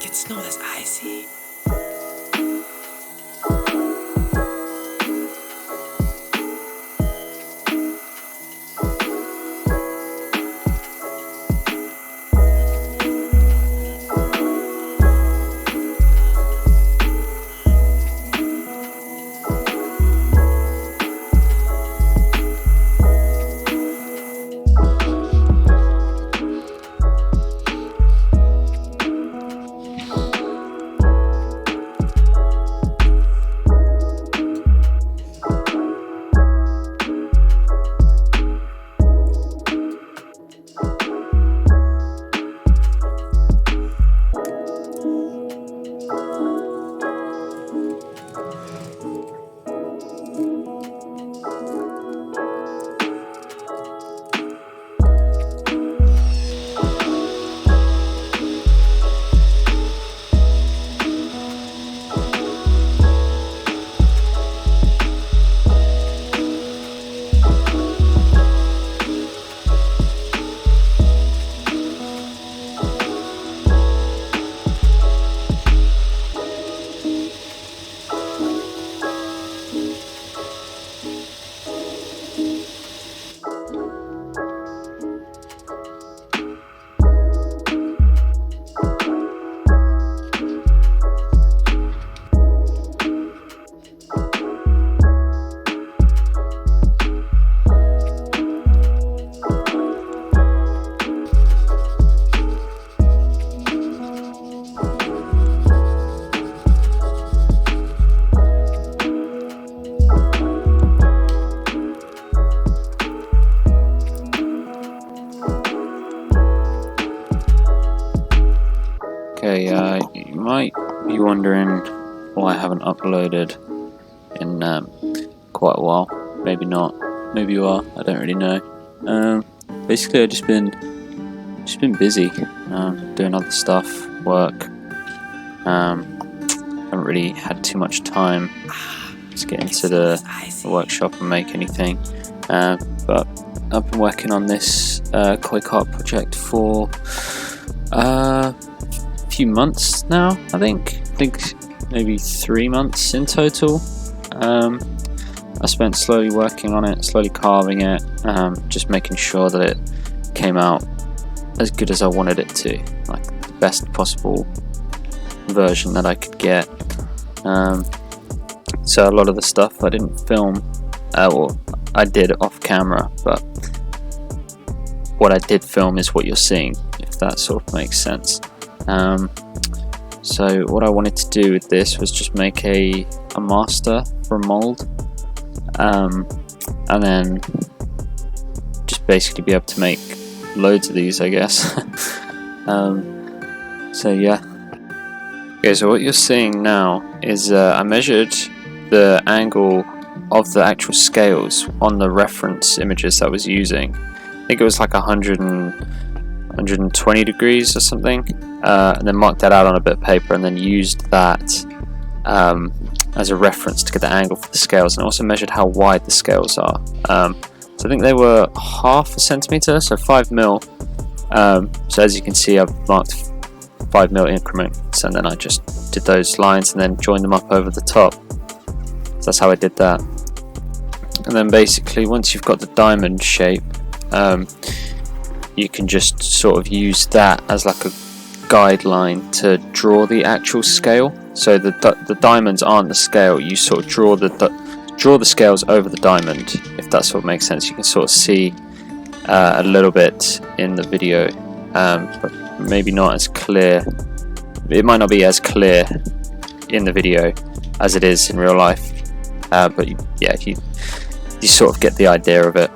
like it's snow that's icy. Okay, you might be wondering why I haven't uploaded in quite a while. Maybe not. Maybe you are. I don't really know. Basically, I've just been busy doing other stuff, work. Haven't really had too much time to get into the workshop and make anything. But I've been working on this Koi Carp project for few months now. I think maybe 3 months in total. I spent slowly working on it, slowly carving it, just making sure that it came out as good as I wanted it to, like the best possible version that I could get. So a lot of the stuff I didn't film, or I did off camera, but what I did film is what you're seeing, if that sort of makes sense. So what I wanted to do with this was just make a master for a mold, and then just basically be able to make loads of these, I guess. So yeah. Okay, so what you're seeing now is I measured the angle of the actual scales on the reference images that I was using. I think it was like 120 degrees or something, and then marked that out on a bit of paper and then used that as a reference to get the angle for the scales, and also measured how wide the scales are. So I think they were 0.5 centimeter, so 5 mil. So as you can see, I've marked 5 mil increments, and then I just did those lines and then joined them up over the top. So that's how I did that. And then basically, once you've got the diamond shape, you can just sort of use that as like a guideline to draw the actual scale. So the diamonds aren't the scale. You sort of draw the scales over the diamond, if that sort of makes sense. You can sort of see a little bit in the video, but maybe not as clear. It might not be as clear in the video as it is in real life, but yeah, you sort of get the idea of it.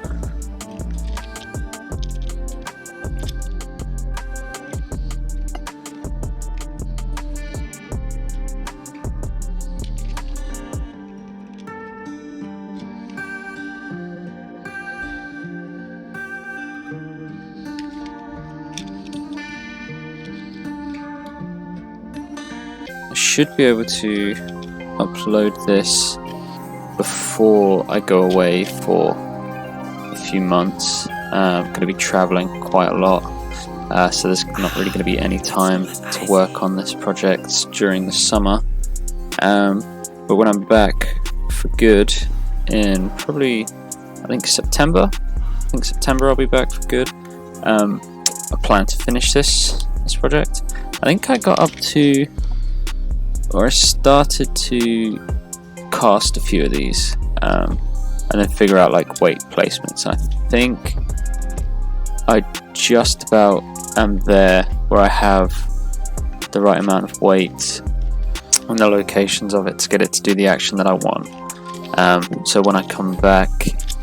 I should be able to upload this before I go away for a few months. I'm going to be traveling quite a lot, so there's not really going to be any time to work on this project during the summer. But when I'm back for good in probably, I think September I'll be back for good. I plan to finish this project. I think I got up to, or I started to cast a few of these, and then figure out like weight placements. I think I just about am there where I have the right amount of weight and the locations of it to get it to do the action that I want. So when I come back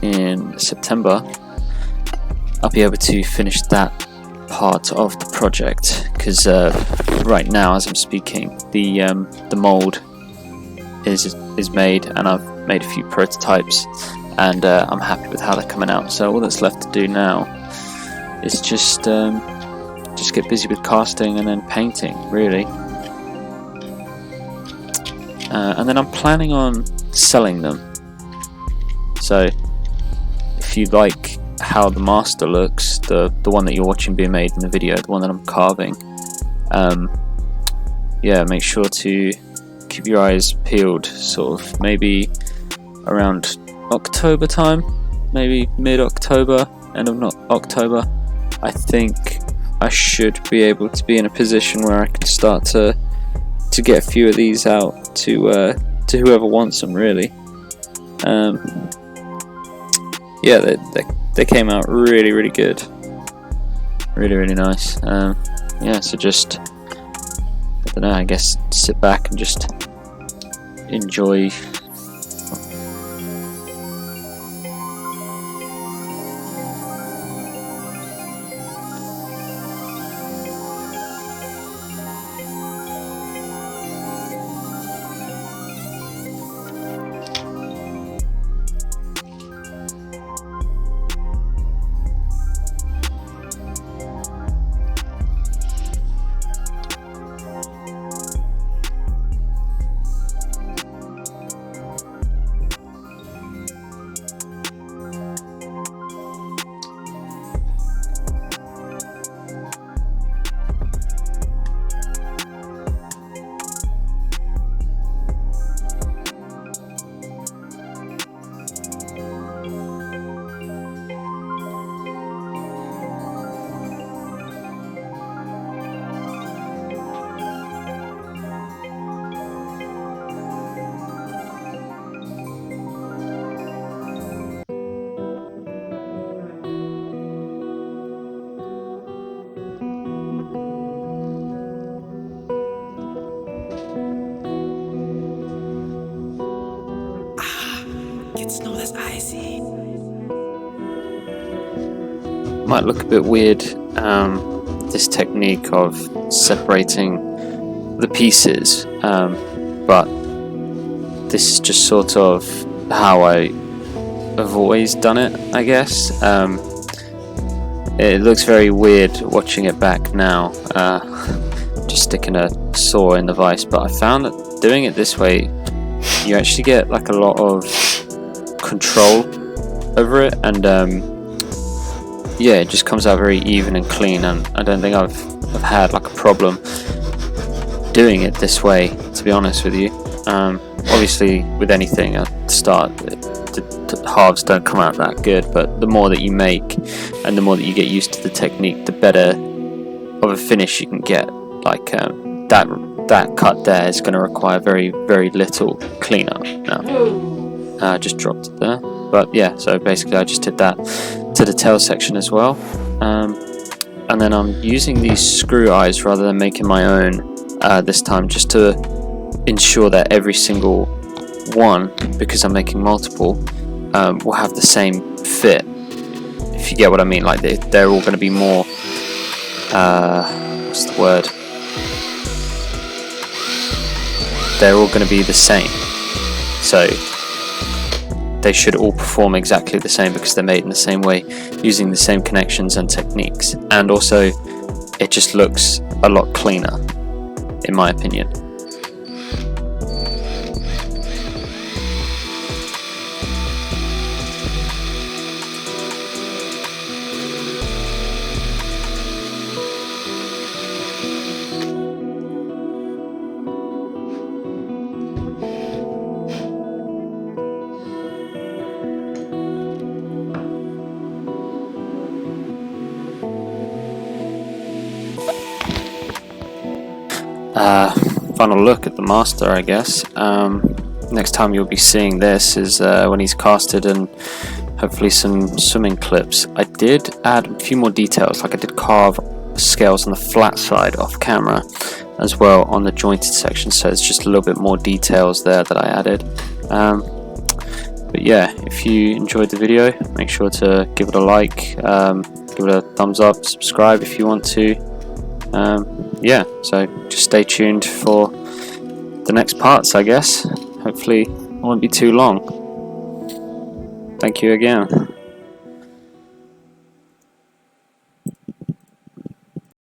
in September, I'll be able to finish that part of the project, because right now, as I'm speaking, the mold is made, and I've made a few prototypes, and I'm happy with how they're coming out. So all that's left to do now is just get busy with casting and then painting, really. And then I'm planning on selling them. So if you like how the master looks, the one that you're watching being made in the video, the one that I'm carving, yeah, make sure to keep your eyes peeled, sort of maybe around October time, maybe mid-October, end of October. I think I should be able to be in a position where I can start to get a few of these out to whoever wants them, really. Yeah, they came out really good, really nice. Yeah, so just, I don't know, I guess sit back and just enjoy. Snow that's icy. Might look a bit weird, this technique of separating the pieces, but this is just sort of how I have always done it, I guess. It looks very weird watching it back now, just sticking a saw in the vise, but I found that doing it this way, you actually get like a lot of control over it, and yeah, it just comes out very even and clean, and I don't think I've had like a problem doing it this way, to be honest with you. Obviously with anything at the start, the halves don't come out that good, but the more that you make and the more that you get used to the technique, the better of a finish you can get. Like that cut there is going to require very little cleanup now. Just dropped it there, but yeah, so basically I just did that to the tail section as well, and then I'm using these screw eyes rather than making my own this time, just to ensure that every single one, because I'm making multiple, will have the same fit, if you get what I mean. Like they're all going to be more, what's the word, they're all going to be the same, so they should all perform exactly the same because they're made in the same way, using the same connections and techniques, and also it just looks a lot cleaner, in my opinion. final look at the master, I guess. Next time you'll be seeing this is when he's casted, and hopefully some swimming clips. I did add a few more details, like I did carve scales on the flat side off camera as well on the jointed section, so it's just a little bit more details there that I added. But yeah, if you enjoyed the video, make sure to give it a like, give it a thumbs up, subscribe if you want to. Yeah, so just stay tuned for the next parts, I guess. Hopefully it won't be too long. Thank you again.